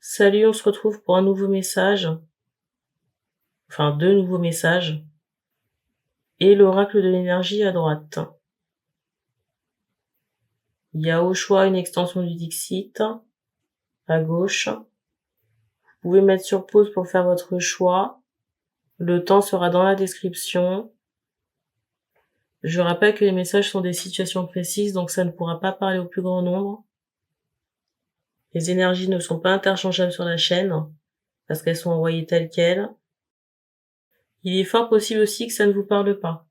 Salut, on se retrouve pour un nouveau message. Enfin, deux nouveaux messages. Et l'oracle de l'énergie à droite. Il y a au choix une extension du Dixit à gauche. Vous pouvez mettre sur pause pour faire votre choix. Le temps sera dans la description. Je rappelle que les messages sont des situations précises, donc ça ne pourra pas parler au plus grand nombre. Les énergies ne sont pas interchangeables sur la chaîne, parce qu'elles sont envoyées telles quelles. Il est fort possible aussi que ça ne vous parle pas.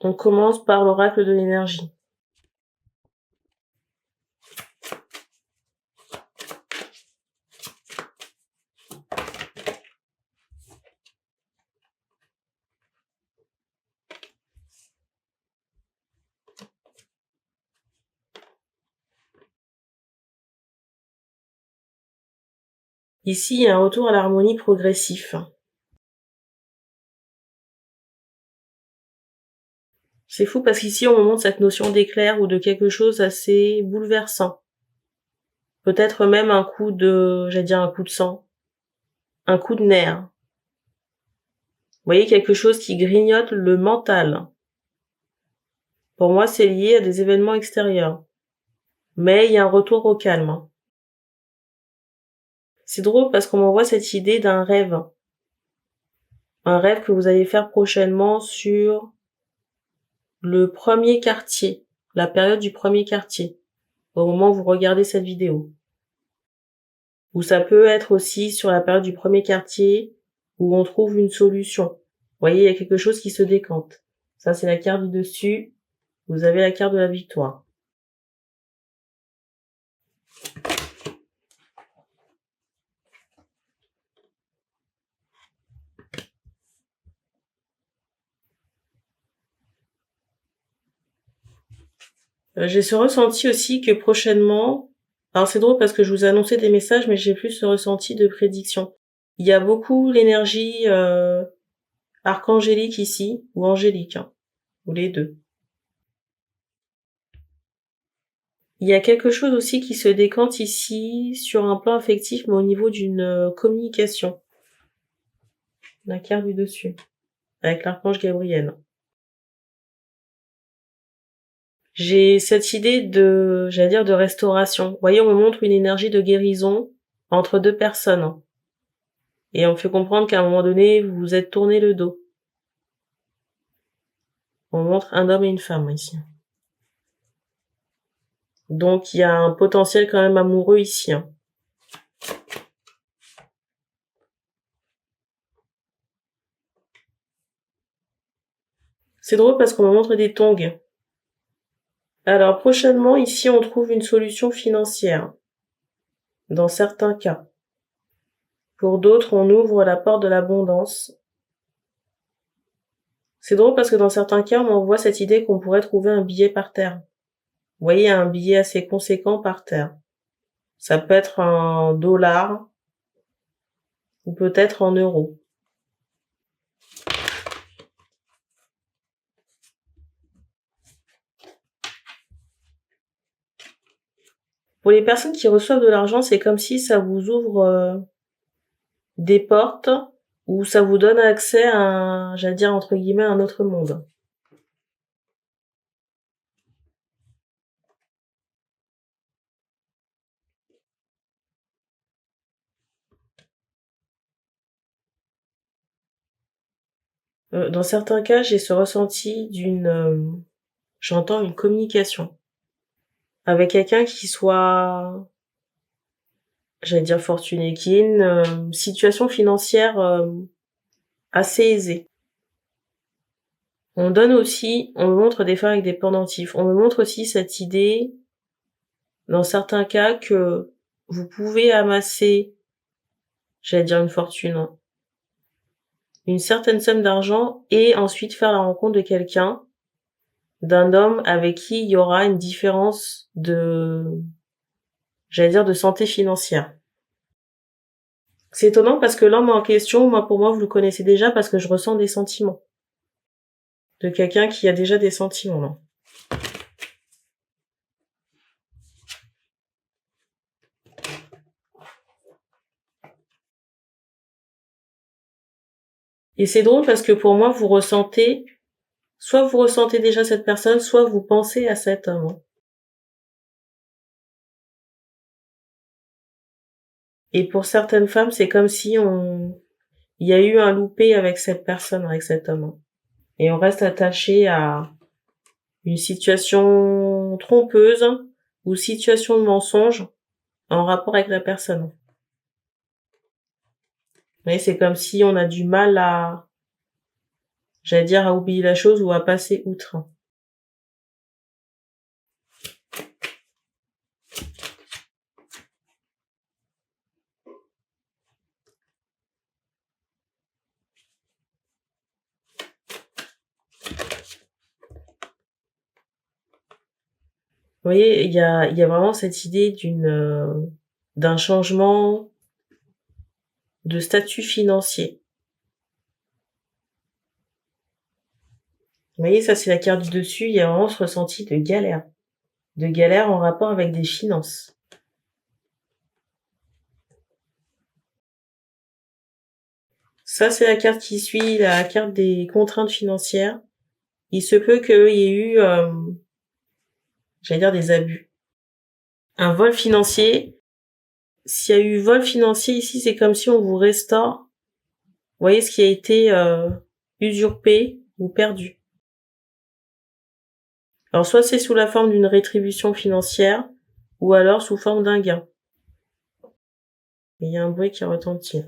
On commence par l'oracle de l'énergie. Ici, il y a un retour à l'harmonie progressif. C'est fou parce qu'ici, on me montre cette notion d'éclair ou de quelque chose assez bouleversant. Peut-être même un coup de, un coup de sang, un coup de nerf. Vous voyez, quelque chose qui grignote le mental. Pour moi, c'est lié à des événements extérieurs. Mais il y a un retour au calme. C'est drôle parce qu'on m'envoie cette idée d'un rêve. Un rêve que vous allez faire prochainement sur le premier quartier, la période du premier quartier, au moment où vous regardez cette vidéo. Ou ça peut être aussi sur la période du premier quartier où on trouve une solution. Vous voyez, il y a quelque chose qui se décante. Ça, c'est la carte du dessus. Vous avez la carte de la victoire. J'ai ce ressenti aussi que prochainement, alors c'est drôle parce que je vous ai annoncé des messages, mais j'ai plus ce ressenti de prédiction. Il y a beaucoup l'énergie archangélique ici, ou angélique, ou les deux. Il y a quelque chose aussi qui se décante ici sur un plan affectif, mais au niveau d'une communication. La carte du dessus, avec l'archange Gabriel. J'ai cette idée de, de restauration. Vous voyez, on me montre une énergie de guérison entre deux personnes. Et on me fait comprendre qu'à un moment donné, vous vous êtes tourné le dos. On montre un homme et une femme ici. Donc il y a un potentiel quand même amoureux ici. C'est drôle parce qu'on me montre des tongs. Alors prochainement, ici, on trouve une solution financière. Dans certains cas. Pour d'autres, on ouvre la porte de l'abondance. C'est drôle parce que dans certains cas, on m'envoie cette idée qu'on pourrait trouver un billet par terre. Vous voyez, un billet assez conséquent par terre. Ça peut être en dollars ou peut-être en euros. Pour les personnes qui reçoivent de l'argent, c'est comme si ça vous ouvre des portes ou ça vous donne accès à, entre guillemets, un autre monde. Dans certains cas, j'ai ce ressenti j'entends une communication avec quelqu'un qui soit, fortuné, qui ait une situation financière assez aisée. On me montre des femmes avec des pendentifs. On me montre aussi cette idée, dans certains cas, que vous pouvez amasser, une fortune, une certaine somme d'argent et ensuite faire la rencontre de quelqu'un, d'un homme avec qui il y aura une différence de santé financière. C'est étonnant parce que l'homme en question, pour moi, vous le connaissez déjà parce que je ressens des sentiments. De quelqu'un qui a déjà des sentiments, là. Et c'est drôle parce que pour moi, soit vous ressentez déjà cette personne, soit vous pensez à cet homme. Et pour certaines femmes, c'est comme si il y a eu un loupé avec cette personne, avec cet homme. Et on reste attaché à une situation trompeuse ou situation de mensonge en rapport avec la personne. Vous voyez, c'est comme si on a du mal j'allais dire, à oublier la chose ou à passer outre. Vous voyez, il y a vraiment cette idée d'un changement de statut financier. Vous voyez, ça c'est la carte du dessus, il y a vraiment ce ressenti de galère. De galère en rapport avec des finances. Ça c'est la carte qui suit, la carte des contraintes financières. Il se peut qu'il y ait eu, j'allais dire des abus. Un vol financier. S'il y a eu vol financier ici, c'est comme si on vous restaure. Vous voyez ce qui a été usurpé ou perdu. Alors soit c'est sous la forme d'une rétribution financière, ou alors sous forme d'un gain. Il y a un bruit qui retentit.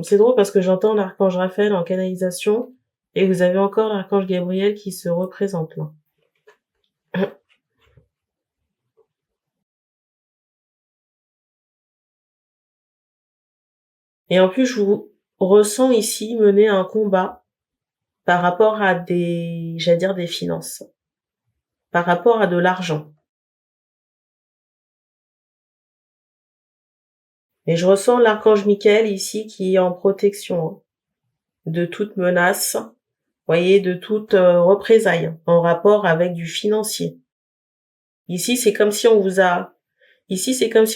C'est drôle parce que j'entends l'archange Raphaël en canalisation, et vous avez encore l'archange Gabriel qui se représente là. Et en plus, je vous ressens ici mener un combat par rapport à j'allais dire des finances, par rapport à de l'argent. Et je ressens l'archange Michael ici qui est en protection de toute menace, voyez, de toute représailles en rapport avec du financier. Ici, c'est comme si on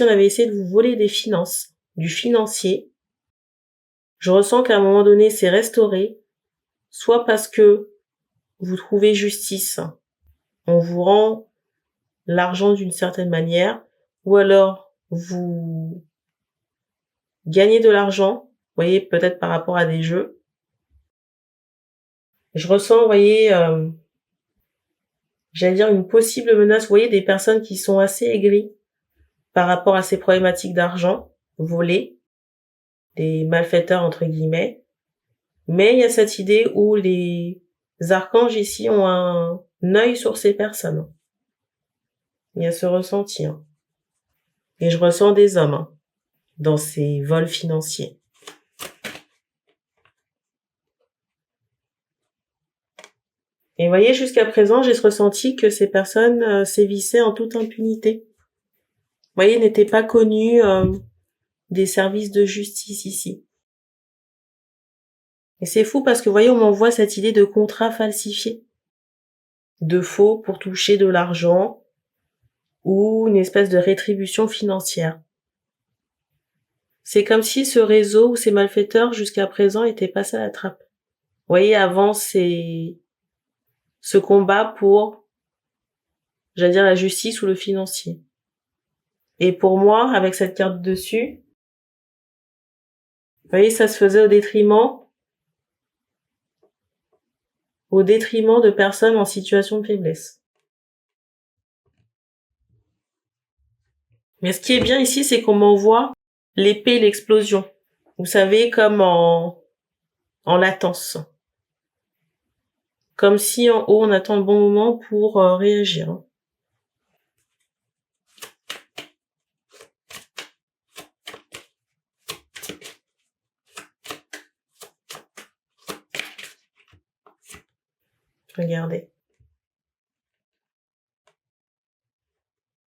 avait essayé de vous voler des finances, du financier. Je ressens qu'à un moment donné, c'est restauré, soit parce que vous trouvez justice, on vous rend l'argent d'une certaine manière, ou alors vous gagnez de l'argent, vous voyez, peut-être par rapport à des jeux. Je ressens, vous voyez, j'allais dire une possible menace, vous voyez, des personnes qui sont assez aigries par rapport à ces problématiques d'argent, volés, des malfaiteurs entre guillemets. Mais il y a cette idée où les archanges ici ont un œil sur ces personnes. Il y a ce ressenti. Et je ressens des hommes dans ces vols financiers. Et vous voyez, jusqu'à présent, j'ai ce ressenti que ces personnes sévissaient en toute impunité. Vous voyez, n'étaient pas connues des services de justice ici. Et c'est fou parce que, vous voyez, on m'envoie cette idée de contrat falsifié, de faux pour toucher de l'argent ou une espèce de rétribution financière. C'est comme si ce réseau ou ces malfaiteurs jusqu'à présent étaient passés à la trappe. Vous voyez, avant ce combat pour, j'allais dire, la justice ou le financier. Et pour moi, avec cette carte dessus, vous voyez, ça se faisait au détriment de personnes en situation de faiblesse. Mais ce qui est bien ici, c'est qu'on m'envoie l'épée et l'explosion. Vous savez, comme en latence. Comme si en haut, on attend le bon moment pour réagir. Regardez.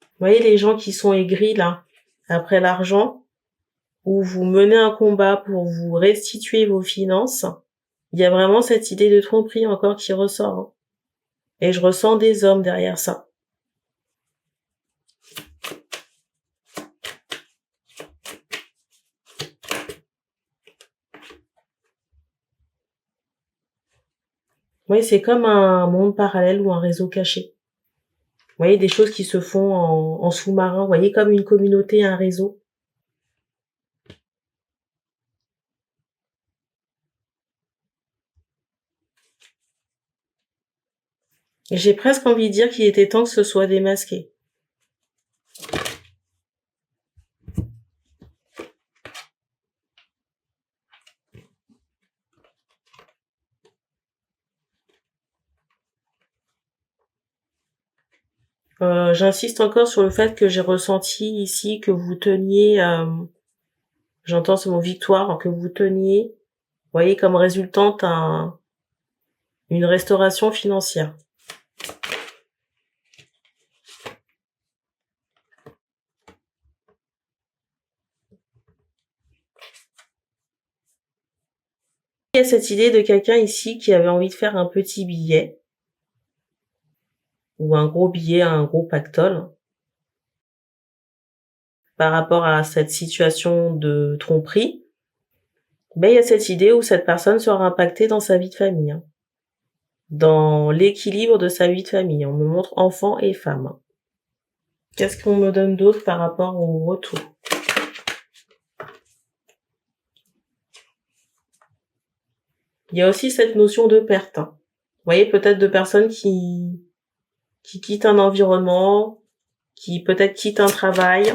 Vous voyez les gens qui sont aigris là, après l'argent, où vous menez un combat pour vous restituer vos finances, il y a vraiment cette idée de tromperie encore qui ressort. Et je ressens des hommes derrière ça. Oui, c'est comme un monde parallèle ou un réseau caché. Vous voyez, des choses qui se font en sous-marin. Vous voyez, comme une communauté, un réseau. Et j'ai presque envie de dire qu'il était temps que ce soit démasqué. J'insiste encore sur le fait que j'ai ressenti ici que vous teniez, j'entends ce mot victoire, que vous teniez, vous voyez, comme résultante une restauration financière. Il y a cette idée de quelqu'un ici qui avait envie de faire un petit billet, ou un gros billet, un gros pactole, par rapport à cette situation de tromperie. Ben, il y a cette idée où cette personne sera impactée dans sa vie de famille, hein, dans l'équilibre de sa vie de famille. On me montre enfant et femme. Qu'est-ce qu'on me donne d'autre par rapport au retour? Il y a aussi cette notion de perte, hein. Vous voyez, peut-être de personnes qui quittent un environnement, qui peut-être quittent un travail.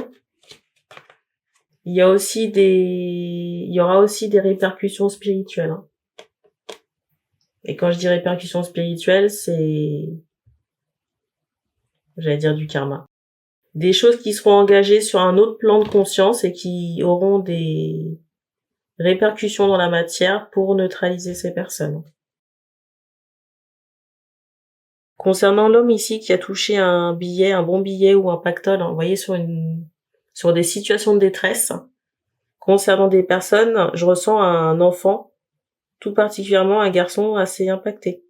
Il y aura aussi des répercussions spirituelles, hein. Et quand je dis répercussions spirituelles, j'allais dire du karma. Des choses qui seront engagées sur un autre plan de conscience et qui auront des répercussions dans la matière pour neutraliser ces personnes. Concernant l'homme ici qui a touché un billet, un bon billet ou un pactole, hein, vous voyez, sur des situations de détresse, concernant des personnes, je ressens un enfant, tout particulièrement un garçon assez impacté.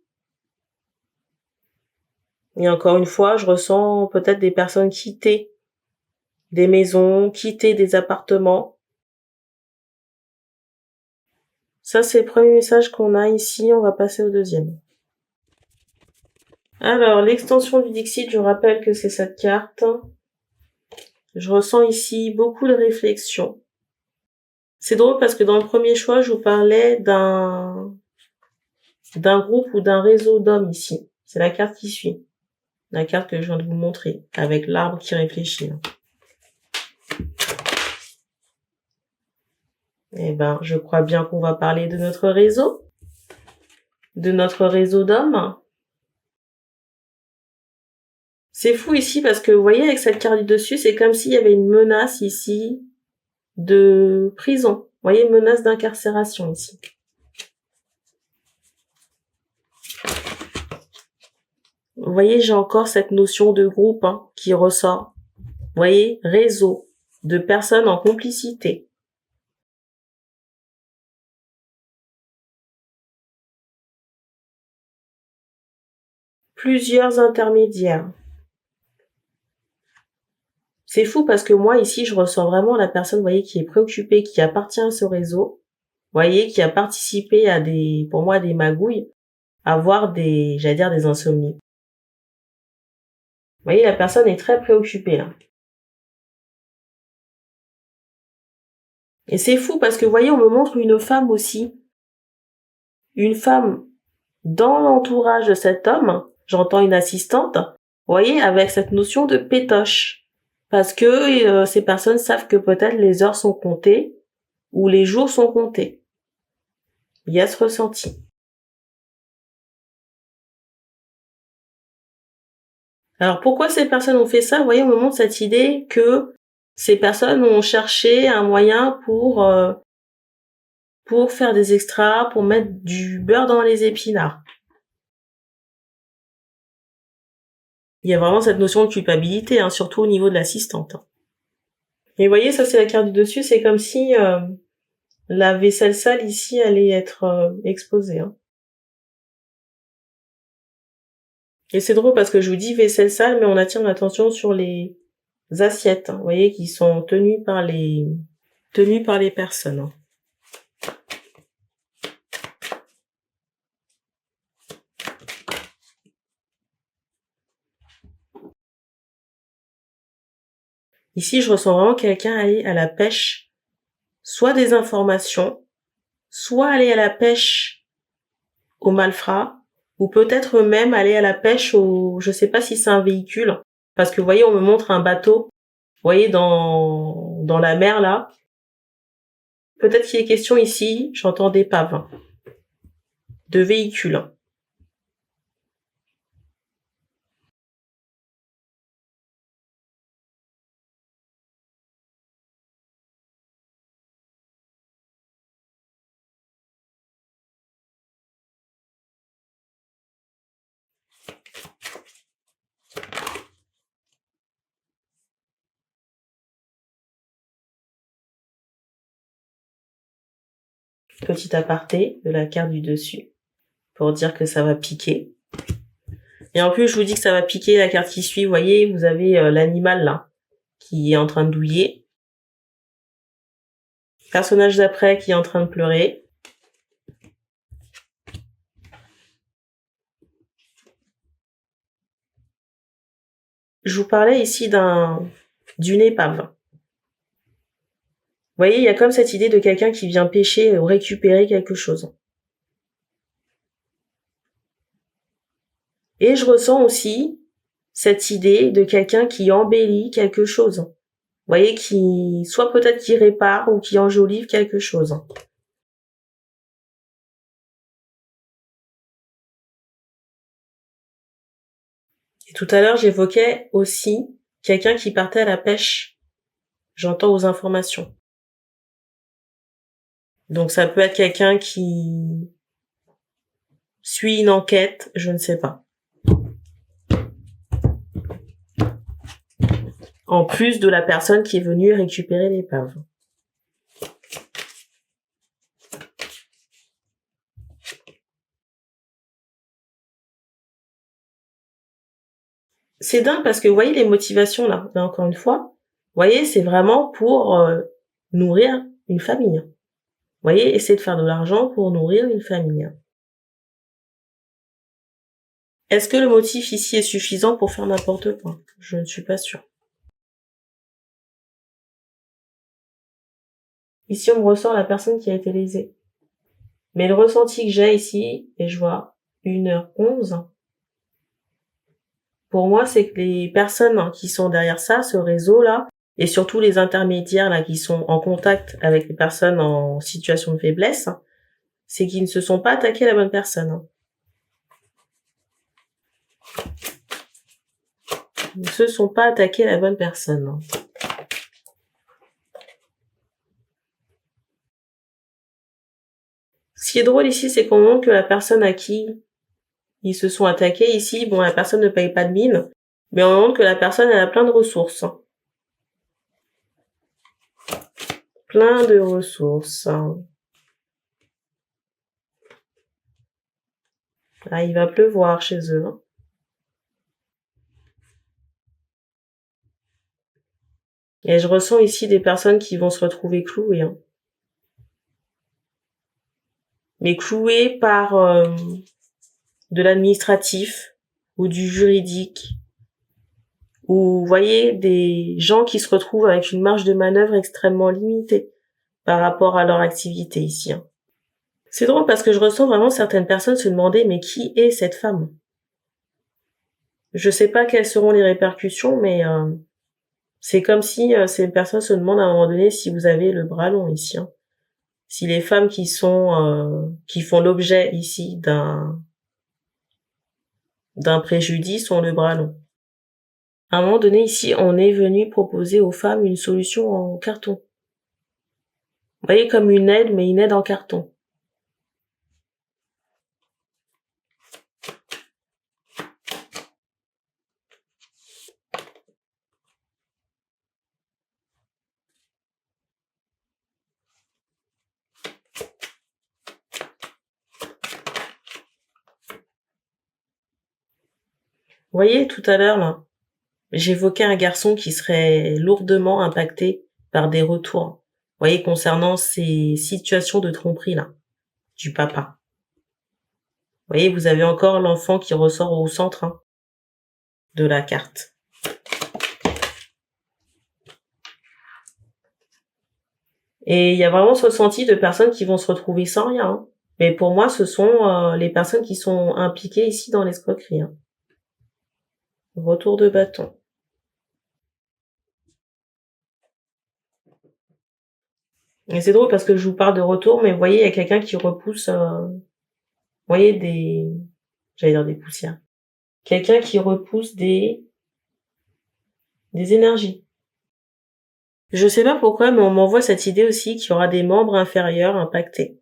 Et encore une fois, je ressens peut-être des personnes quitter des maisons, quitter des appartements. Ça, c'est le premier message qu'on a ici. On va passer au deuxième. Alors, l'extension du Dixit, je rappelle que c'est cette carte. Je ressens ici beaucoup de réflexion. C'est drôle parce que dans le premier choix, je vous parlais d'un groupe ou d'un réseau d'hommes ici. C'est la carte qui suit. La carte que je viens de vous montrer, avec l'arbre qui réfléchit. Eh ben, je crois bien qu'on va parler de notre réseau d'hommes. C'est fou ici parce que vous voyez avec cette carte du dessus, c'est comme s'il y avait une menace ici de prison. Vous voyez, menace d'incarcération ici. Vous voyez, j'ai encore cette notion de groupe, hein, qui ressort. Vous voyez, réseau de personnes en complicité. Plusieurs intermédiaires. C'est fou parce que moi ici, je ressens vraiment la personne, vous voyez, qui est préoccupée, qui appartient à ce réseau. Vous voyez, qui a participé à pour moi, des magouilles, à voir j'allais dire des insomnies. Vous voyez, la personne est très préoccupée, là. Et c'est fou parce que, vous voyez, on me montre une femme aussi. Une femme dans l'entourage de cet homme. J'entends une assistante. Vous voyez, avec cette notion de pétoche. Parce que ces personnes savent que peut-être les heures sont comptées ou les jours sont comptés. Il y a ce ressenti. Alors pourquoi ces personnes ont fait ça? Vous voyez, on me montre cette idée que ces personnes ont cherché un moyen pour faire des extras, pour mettre du beurre dans les épinards. Il y a vraiment cette notion de culpabilité, hein, surtout au niveau de l'assistante. Et vous voyez, ça c'est la carte du dessus, c'est comme si la vaisselle sale ici allait être exposée, hein. Et c'est drôle parce que je vous dis vaisselle sale, mais on attire l'attention sur les assiettes, hein, vous voyez, qui sont tenues par les personnes. Hein. Ici, je ressens vraiment quelqu'un aller à la pêche, soit des informations, soit aller à la pêche au malfrat, ou peut-être même aller à la pêche je sais pas si c'est un véhicule, parce que vous voyez, on me montre un bateau, vous voyez, dans la mer là. Peut-être qu'il est question ici, j'entends d'épave, hein, de véhicules. Petit aparté de la carte du dessus, pour dire que ça va piquer. Et en plus, je vous dis que ça va piquer la carte qui suit. Vous voyez, vous avez l'animal là, qui est en train de douiller. Personnage d'après qui est en train de pleurer. Je vous parlais ici d'une épave. Vous voyez, il y a comme cette idée de quelqu'un qui vient pêcher ou récupérer quelque chose. Et je ressens aussi cette idée de quelqu'un qui embellit quelque chose. Vous voyez, soit peut-être qui répare ou qui enjolive quelque chose. Et tout à l'heure, j'évoquais aussi quelqu'un qui partait à la pêche. J'entends aux informations. Donc ça peut être quelqu'un qui suit une enquête, je ne sais pas. En plus de la personne qui est venue récupérer l'épave. C'est dingue parce que vous voyez les motivations là encore une fois, vous voyez, c'est vraiment pour nourrir une famille. Vous voyez, essayer de faire de l'argent pour nourrir une famille. Est-ce que le motif ici est suffisant pour faire n'importe quoi? Je ne suis pas sûre. Ici, on me ressort la personne qui a été lésée. Mais le ressenti que j'ai ici, et je vois 1h11, pour moi, c'est que les personnes qui sont derrière ça, ce réseau-là, et surtout les intermédiaires là qui sont en contact avec les personnes en situation de faiblesse, c'est qu'ils ne se sont pas attaqués à la bonne personne. Ils ne se sont pas attaqués à la bonne personne. Ce qui est drôle ici, c'est qu'on montre que la personne à qui ils se sont attaqués ici, bon, la personne ne paye pas de mine, mais on montre que la personne, elle a plein de ressources. Plein de ressources. Là, il va pleuvoir chez eux. Et je ressens ici des personnes qui vont se retrouver clouées. Mais clouées par de l'administratif ou du juridique. Ou vous voyez des gens qui se retrouvent avec une marge de manœuvre extrêmement limitée par rapport à leur activité ici. C'est drôle parce que je ressens vraiment certaines personnes se demander mais qui est cette femme? Je sais pas quelles seront les répercussions, mais c'est comme si ces personnes se demandent à un moment donné si vous avez le bras long ici. Si les femmes qui font l'objet ici d'un préjudice ont le bras long. À un moment donné ici, on est venu proposer aux femmes une solution en carton. Vous voyez, comme une aide, mais une aide en carton. voyez, tout à l'heure, là, j'évoquais un garçon qui serait lourdement impacté par des retours. Vous voyez, concernant ces situations de tromperie, là, du papa. Vous voyez, vous avez encore l'enfant qui ressort au centre, hein, de la carte. Et il y a vraiment ce ressenti de personnes qui vont se retrouver sans rien, hein. Mais pour moi, ce sont les personnes qui sont impliquées ici dans l'escroquerie, hein. Retour de bâton. Et c'est drôle parce que je vous parle de retour, mais vous voyez, il y a quelqu'un qui repousse, vous voyez, j'allais dire des poussières. Quelqu'un qui repousse des énergies. Je sais pas pourquoi, mais on m'envoie cette idée aussi qu'il y aura des membres inférieurs impactés.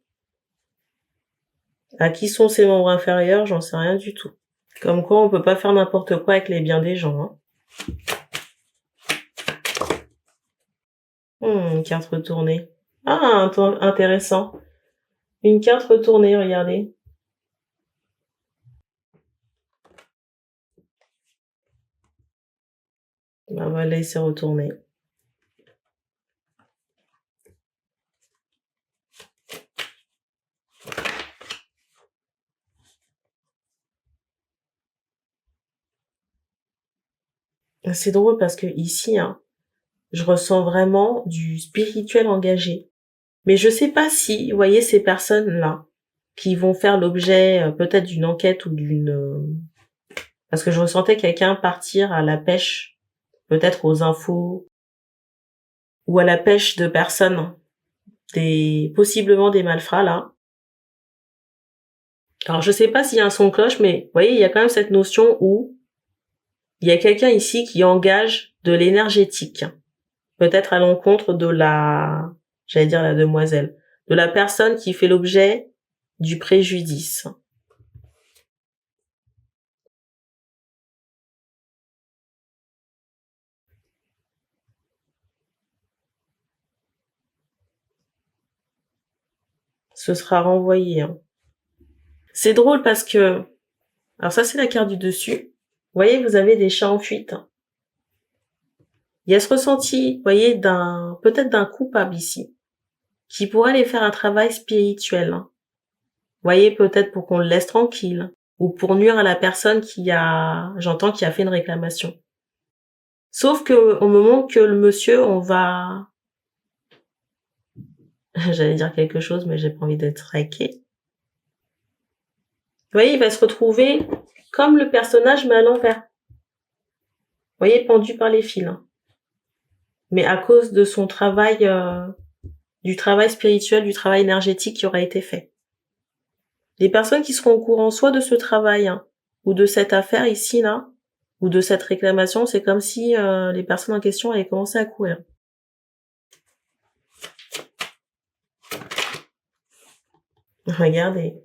À qui sont ces membres inférieurs, j'en sais rien du tout. Comme quoi, on peut pas faire n'importe quoi avec les biens des gens, hein. Une carte retournée. Ah, intéressant. Une carte retournée, regardez. On va la laisser retourner. C'est drôle parce que ici, hein, je ressens vraiment du spirituel engagé. Mais je sais pas si, vous voyez, ces personnes-là, qui vont faire l'objet peut-être d'une enquête ou parce que je ressentais quelqu'un partir à la pêche, peut-être aux infos, ou à la pêche de personnes, possiblement des malfrats, là. Alors, je sais pas s'il y a un son de cloche, mais, vous voyez, il y a quand même cette notion où il y a quelqu'un ici qui engage de l'énergétique. Peut-être à l'encontre de j'allais dire la demoiselle, de la personne qui fait l'objet du préjudice. Ce sera renvoyé, hein. C'est drôle parce que, alors ça c'est la carte du dessus. Vous voyez, vous avez des chats en fuite. Il y a ce ressenti, vous voyez, peut-être d'un coupable ici, qui pourrait aller faire un travail spirituel, hein. Vous voyez, peut-être pour qu'on le laisse tranquille, ou pour nuire à la personne j'entends, qui a fait une réclamation. Sauf que, au moment que le monsieur, j'allais dire quelque chose, mais j'ai pas envie d'être raqué. Vous voyez, il va se retrouver comme le personnage, mais à l'envers. Vous voyez, pendu par les fils, hein. Mais à cause de son travail, du travail spirituel, du travail énergétique qui aura été fait. Les personnes qui seront au courant soit de ce travail, hein, ou de cette affaire ici, là, ou de cette réclamation, c'est comme si les personnes en question avaient commencé à courir. Regardez.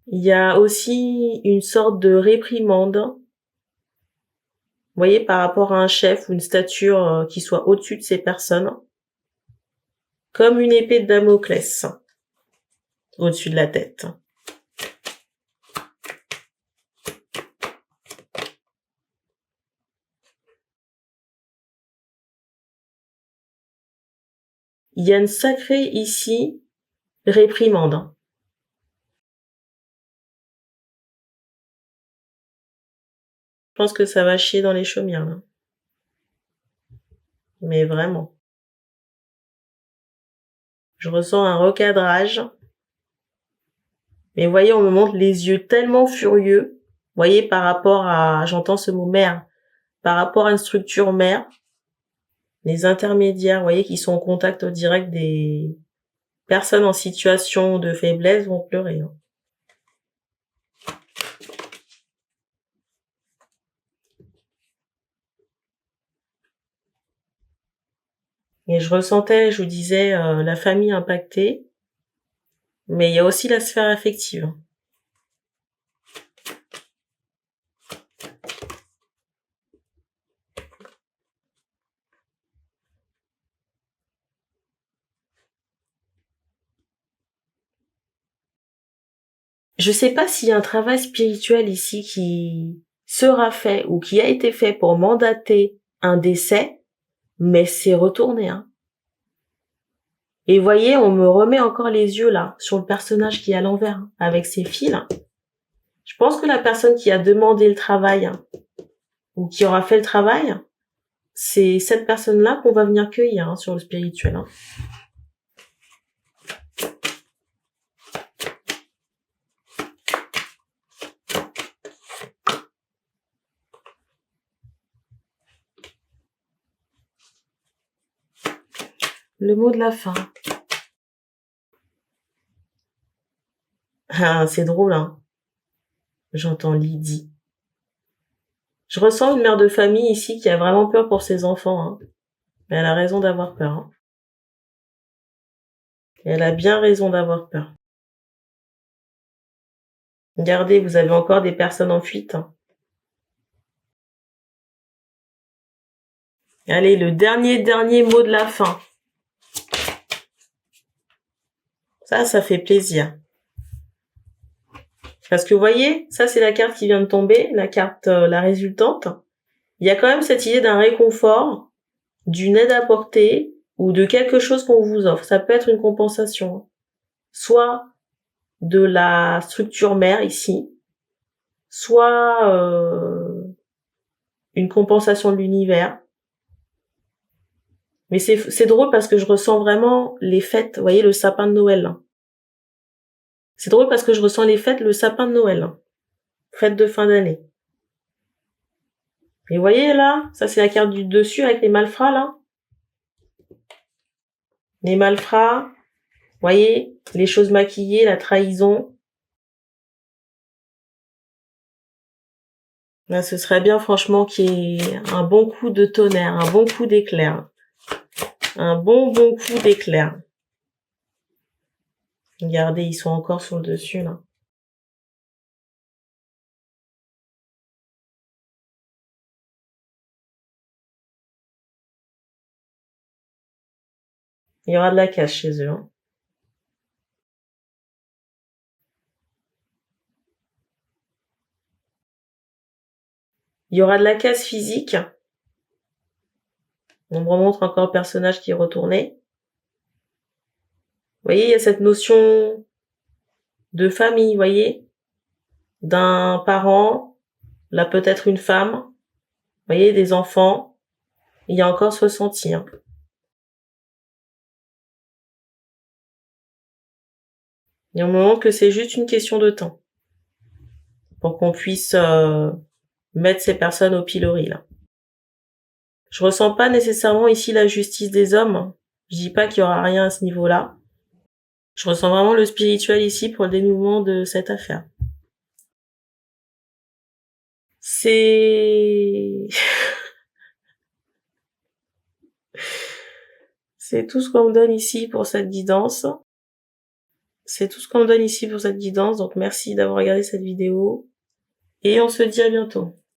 Il y a aussi une sorte de réprimande, vous voyez, par rapport à un chef ou une stature qui soit au-dessus de ces personnes, comme une épée de Damoclès au-dessus de la tête. Il y a une sacrée ici réprimande. Je pense que ça va chier dans les chaumières, là. Mais vraiment. Je ressens un recadrage. Mais vous voyez, on me montre les yeux tellement furieux. Vous voyez, par rapport j'entends ce mot mère, par rapport à une structure mère, les intermédiaires, vous voyez, qui sont en contact direct des personnes en situation de faiblesse vont pleurer, hein. Et je ressentais, je vous disais, la famille impactée, mais il y a aussi la sphère affective. Je sais pas s'il y a un travail spirituel ici qui sera fait ou qui a été fait pour mandater un décès, mais c'est retourné, hein. Et voyez, on me remet encore les yeux là sur le personnage qui est à l'envers, hein, avec ses fils. Hein. Je pense que la personne qui a demandé le travail, hein, ou qui aura fait le travail, c'est cette personne-là qu'on va venir cueillir, hein, sur le spirituel. Hein. Le mot de la fin. Ah, c'est drôle, hein. J'entends Lydie. Je ressens une mère de famille ici qui a vraiment peur pour ses enfants, hein. Mais elle a raison d'avoir peur, hein. Et elle a bien raison d'avoir peur. Regardez, vous avez encore des personnes en fuite. Hein. Allez, le dernier mot de la fin. Ça fait plaisir. Parce que vous voyez, ça c'est la carte qui vient de tomber, la carte, la résultante. Il y a quand même cette idée d'un réconfort, d'une aide apportée, ou de quelque chose qu'on vous offre. Ça peut être une compensation. Soit de la structure mère ici, soit une compensation de l'univers. Mais c'est drôle parce que je ressens vraiment les fêtes, vous voyez, le sapin de Noël. Là. C'est drôle parce que je ressens les fêtes, le sapin de Noël. Là. Fête de fin d'année. Et vous voyez là, ça c'est la carte du dessus avec les malfrats là. Les malfrats, vous voyez, les choses maquillées, la trahison. Là, ce serait bien franchement qu'il y ait un bon coup de tonnerre, un bon coup d'éclair. Un bon coup d'éclair. Regardez, ils sont encore sur le dessus là. Il y aura de la casse chez eux. Hein. Il y aura de la casse physique. On me remontre encore le personnage qui est retourné. Vous voyez, il y a cette notion de famille, vous voyez, d'un parent, là peut-être une femme, vous voyez, des enfants. Il y a encore ce ressenti. Hein. Et on me montre que c'est juste une question de temps pour qu'on puisse mettre ces personnes au pilori là. Je ressens pas nécessairement ici la justice des hommes. Je dis pas qu'il y aura rien à ce niveau-là. Je ressens vraiment le spirituel ici pour le dénouement de cette affaire. C'est c'est tout ce qu'on me donne ici pour cette guidance. C'est tout ce qu'on me donne ici pour cette guidance. Donc merci d'avoir regardé cette vidéo. Et on se dit à bientôt.